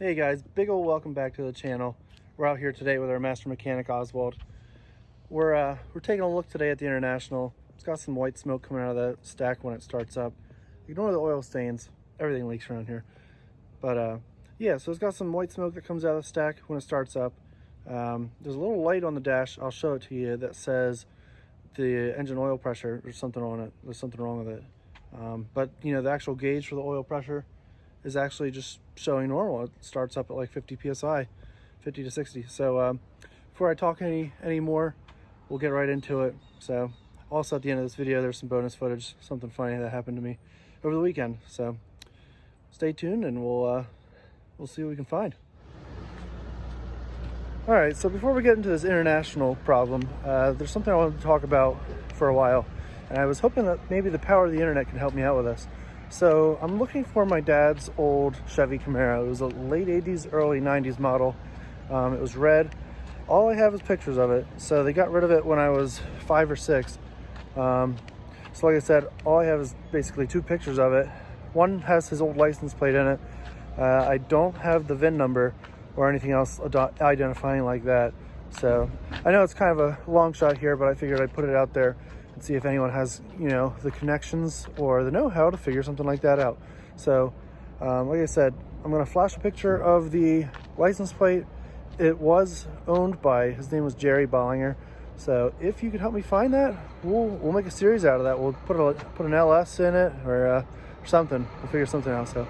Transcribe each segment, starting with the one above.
Hey guys, big ol' welcome back to the channel. We're out here today with our master mechanic Oswald. We're taking a look today at the International. It's got some white smoke coming out of the stack when it starts up. Ignore the oil stains. Everything leaks around here. But yeah, so it's got some white smoke that comes out of the stack when it starts up. There's a little light on the dash, I'll show it to you, that says the engine oil pressure. There's something on it. There's something wrong with it. But you know, the actual gauge for the oil pressure is actually just showing normal. It starts up at like 50 psi, 50 to 60. So before I talk any more, we'll get right into it. So also at the end of this video, there's some bonus footage, something funny that happened to me over the weekend. So stay tuned and we'll see what we can find. All right, so before we get into this International problem, there's something I wanted to talk about for a while, and I was hoping that maybe the power of the internet can help me out with this. So I'm looking for my dad's old Chevy Camaro. It was a late 80s, early 90s model. It was red. All I have is pictures of it. So they got rid of it when I was 5 or 6. So like I said, all I have is basically 2 pictures of it. One has his old license plate in it. I don't have the VIN number or anything else identifying like that. So I know it's kind of a long shot here, but I figured I'd put it out there and see if anyone has, you know, the connections or the know-how to figure something like that out. So like I said, I'm gonna flash a picture of the license plate. It was owned by, his name was Jerry Bollinger. So if you could help me find that, we'll make a series out of that. We'll put an LS in it or something. We'll figure something out. So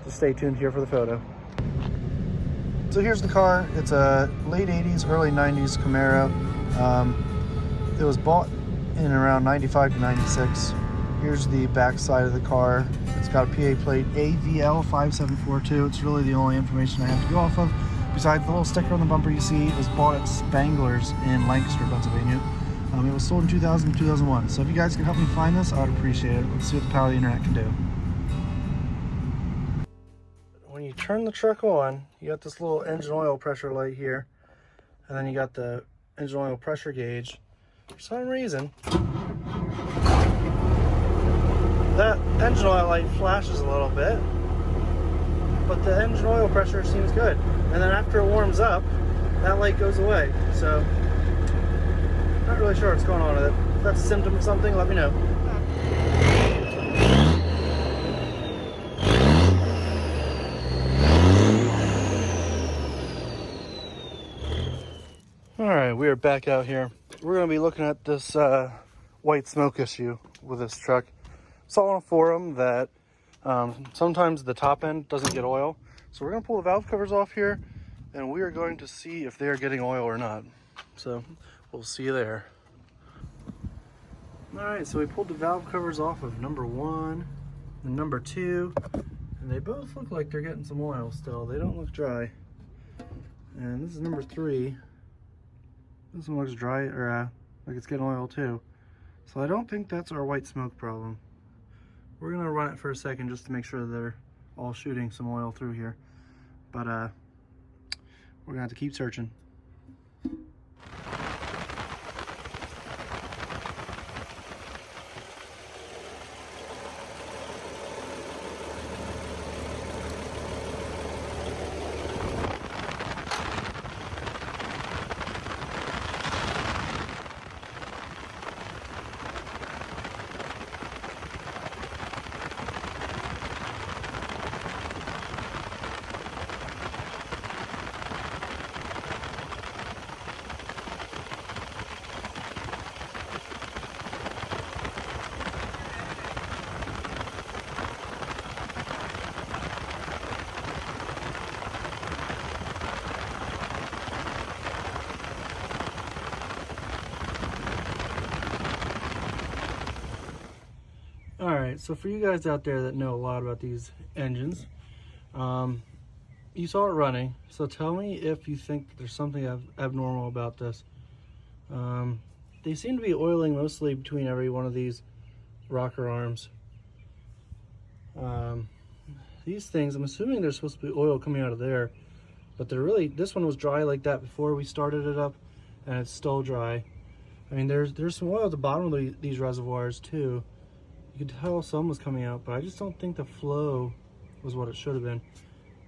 just stay tuned here for the photo. So here's the car. It's a late 80s, early 90s Camaro. It was bought in around 95 to 96. Here's the back side of the car. It's got a PA plate AVL5742. It's really the only information I have to go off of. Besides the little sticker on the bumper you see, it was bought at Spangler's in Lancaster, Pennsylvania. It was sold in 2000 and 2001. So if you guys can help me find this, I would appreciate it. Let's see what the power of the internet can do. When you turn the truck on, you got this little engine oil pressure light here, and then you got the engine oil pressure gauge. For some reason, that engine oil light flashes a little bit, but the engine oil pressure seems good. And then after it warms up, that light goes away. So, not really sure what's going on with it. If that's a symptom of something, let me know. All right, we are back out here. We're gonna be looking at this white smoke issue with this truck. Saw on a forum that sometimes the top end doesn't get oil. So we're gonna pull the valve covers off here and we are going to see if they are getting oil or not. So we'll see you there. All right, so we pulled the valve covers off of number 1 and number 2, and they both look like they're getting some oil still. They don't look dry. And this is number 3. This one looks dry, or like it's getting oil too. So I don't think that's our white smoke problem. We're gonna run it for a second just to make sure they're all shooting some oil through here. But we're gonna have to keep searching. All right, so for you guys out there that know a lot about these engines, you saw it running, so tell me if you think there's something abnormal about this. They seem to be oiling mostly between every one of these rocker arms. These things, I'm assuming there's supposed to be oil coming out of there, but they're really, this one was dry like that before we started it up, and it's still dry. I mean, there's some oil at the bottom of these reservoirs too. You could tell some was coming out, but I just don't think the flow was what it should have been.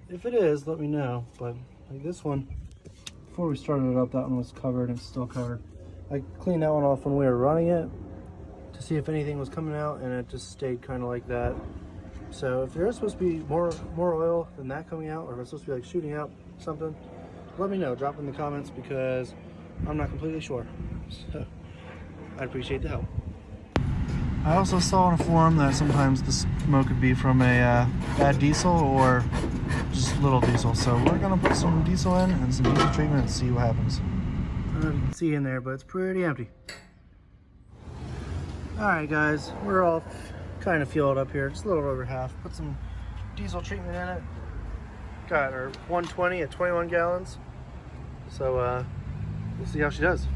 if it is, let me know. But like this one, before we started it up, that one was covered and it's still covered. I cleaned that one off when we were running it to see if anything was coming out, and it just stayed kind of like that. So if there is supposed to be more oil than that coming out, or if it's supposed to be like shooting out something, let me know. Drop in the comments, because I'm not completely sure. So I'd appreciate the help. I also saw on a forum that sometimes the smoke could be from a bad diesel or just little diesel. So we're gonna put some diesel in and some diesel treatment and see what happens. I don't know if you can see in there, but it's pretty empty. Alright guys, we're all kind of fueled up here, just a little over half. Put some diesel treatment in it. Got her 120 at 21 gallons. So we'll see how she does.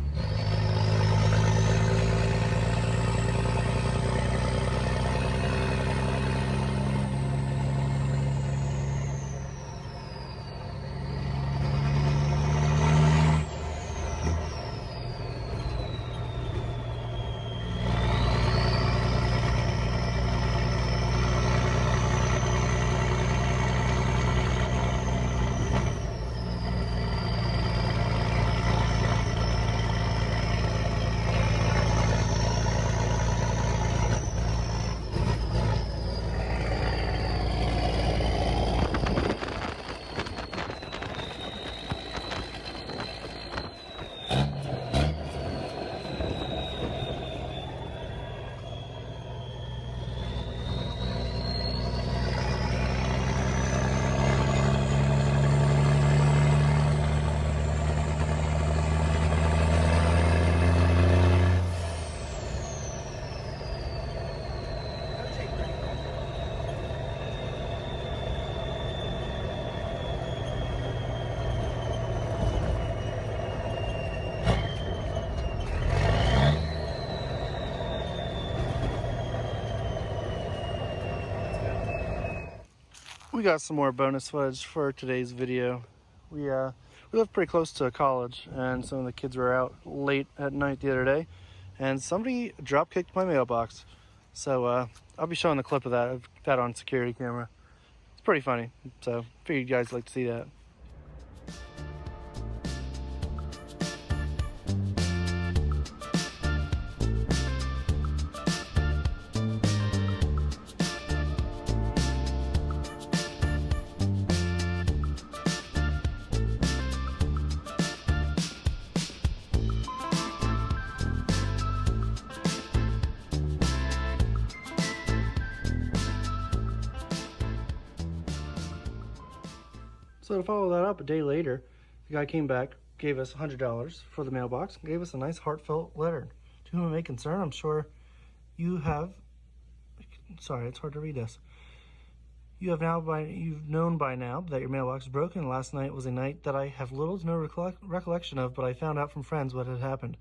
We got some more bonus footage for today's video. We live pretty close to a college, and some of the kids were out late at night the other day, and somebody drop kicked my mailbox. So I'll be showing the clip of that. I've got on security camera. It's pretty funny. So figured you guys would like to see that. So to follow that up, a day later, the guy came back, gave us $100 for the mailbox, and gave us a nice heartfelt letter. To whom it may concern, I'm sure you have, sorry, it's hard to read this. You've known by now that your mailbox is broken. Last night was a night that I have little to no recollection of, but I found out from friends what had happened.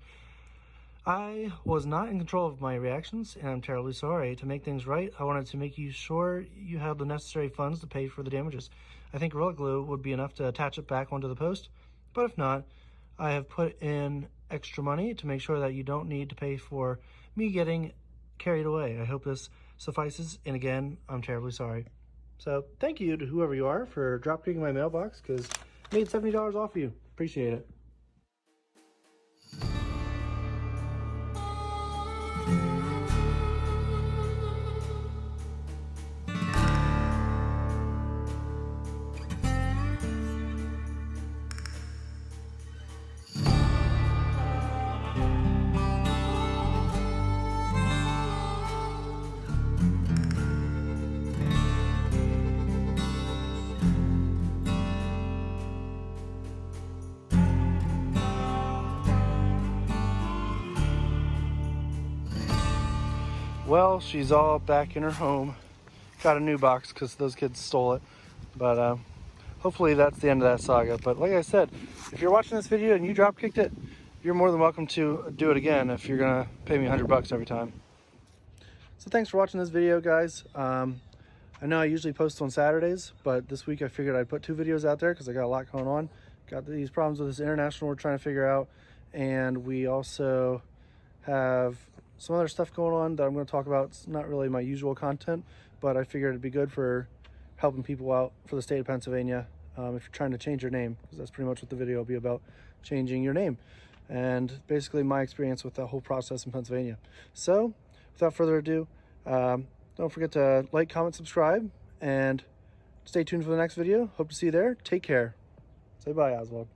I was not in control of my reactions, and I'm terribly sorry. To make things right, I wanted to make you sure you had the necessary funds to pay for the damages. I think Gorilla Glue would be enough to attach it back onto the post, but if not, I have put in extra money to make sure that you don't need to pay for me getting carried away. I hope this suffices, and again, I'm terribly sorry. So thank you to whoever you are for drop kicking my mailbox, because I made $70 off of you. Appreciate it. Well, she's all back in her home. Got a new box because those kids stole it. But hopefully that's the end of that saga. But like I said, if you're watching this video and you drop kicked it, you're more than welcome to do it again if you're gonna pay me $100 every time. So thanks for watching this video, guys. I know I usually post on Saturdays, but this week I figured I'd put 2 videos out there because I got a lot going on. Got these problems with this international we're trying to figure out, and we also have some other stuff going on that I'm going to talk about. It's not really my usual content, but I figured it'd be good for helping people out for the state of Pennsylvania. If you're trying to change your name, because that's pretty much what the video will be about, changing your name, and basically my experience with the whole process in Pennsylvania. So without further ado, don't forget to like, comment, subscribe, and stay tuned for the next video. Hope to see you there. Take care. Say bye, Oswald.